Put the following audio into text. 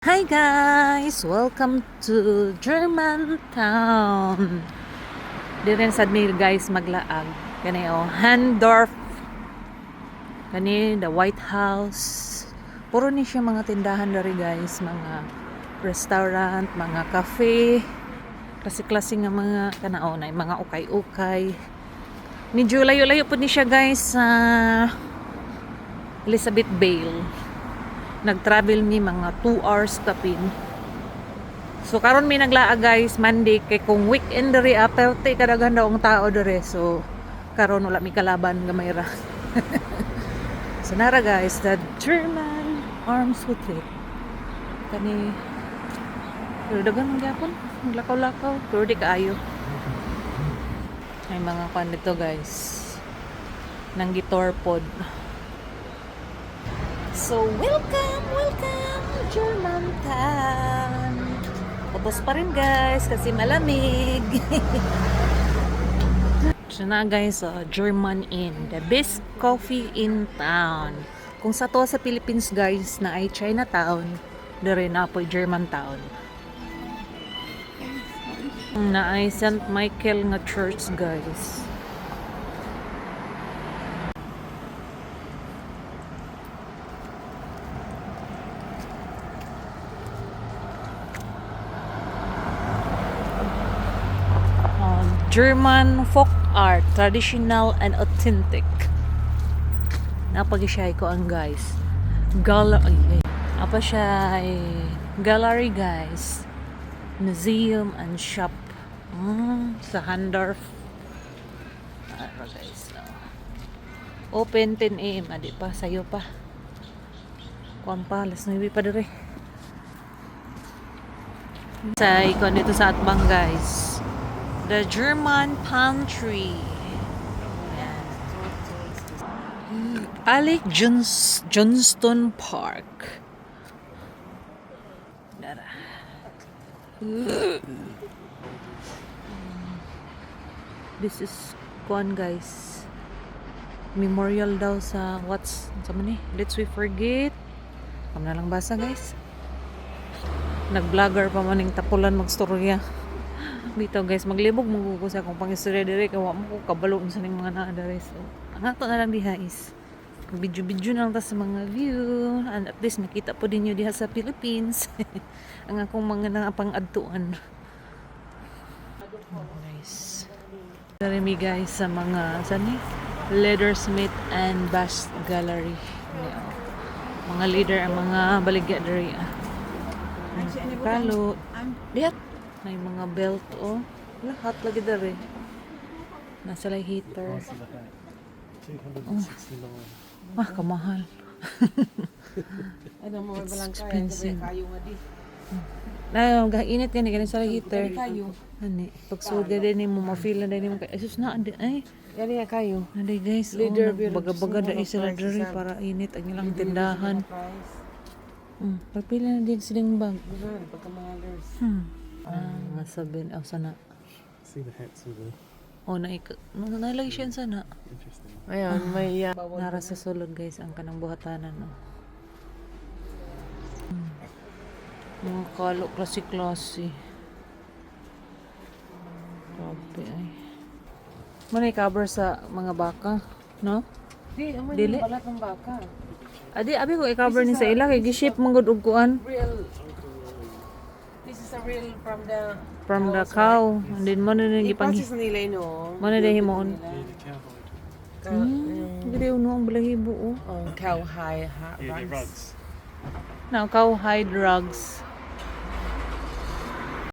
Hi guys! Welcome to Germantown. Di rin sad mi guys maglaag. Kani Handorf. Kani the White House. Puro ni siya mga tindahan dari guys, mga restaurant, mga cafe. Klase-klase nga mga kanao na mga ukay-ukay. Medyo layo-layo po ni siya guys sa Elizabeth Vale. Nag-travel mi mga 2 hours tapin. So karon mi naglaa guys Monday kay kung weekend diri aperte kadaghan daw ang tao diri. So karon wala mi kalaban gamay ra. So nara guys, the German Arms Hotel. Kani pero daghan man gyapon, maglakaw-lakaw, pero di kaayo. May mga kan dito guys. Nang gitor pod. So, welcome Germantown. Tapos pa rin guys kasi malamig. So na guys, German Inn, the best coffee in town. Kung sa to sa Philippines guys na ay Chinatown, dere na po Germantown. Na ay St. Michael nga church guys. German folk art, traditional and authentic. Napag-ishay ko ang guys. Apa siya gallery guys. Museum and shop. Sa Handorf. Guys. Open 10 AM. Adi pa, sayo pa. Kuan pa, alas 9 pa dire. Sa ikon dito sa Atbang guys. The German Pantry. Alec Johnston Park. This is kuan guys. Memorial daw sa what's sa man Let's we forget. Kam na lang basa guys. Nag-vlogger pa man ning tapulan magstorya. Bitaw guys, maglibog mo sa akong pangistorya dire kay wa mo ko kabalo sa ning mga naa dere. So, ang ato na lang diha is video na lang ta sa mga view and at least makita po din niyo diha sa Philippines. Ang akong mga napang-adtuan. Nice. Dere mi guys sa mga sani Leathersmith and Bust Gallery. Mga leader ang mga baligya dere. Kalo. Dihat may mga belt lahat lagi dere. Nasa lay heater. Kamahal. It's expensive. Na gainit gani sa lay heater. Ani pag suga din mo ma-feel na din mo kay asus na ay Gani kayo. Andi guys, baga-baga dai sila dere para init ang ilang tindahan. Pagpila na din silang bag. Pagka-malers. Mga sabin sana. See the hats of the Nalagay siya sana. interesting. Ayan, may Nara sa sulod guys ang kanang buhatanan mga kalo klase-klase. Grabe ay. Manay cover sa mga baka, no? Dili? Dili, balat ng baka. Adi abi ko i-cover ni sa ila kay gi-ship man gud og kuan This is a real from the cow. And then mo na nang gipang Ipasis nila no. mo na himon. Yeah, the cowhide. Gidi uno ang balahibo Cow high Yeah, the rugs. rugs. Now cow hide rugs.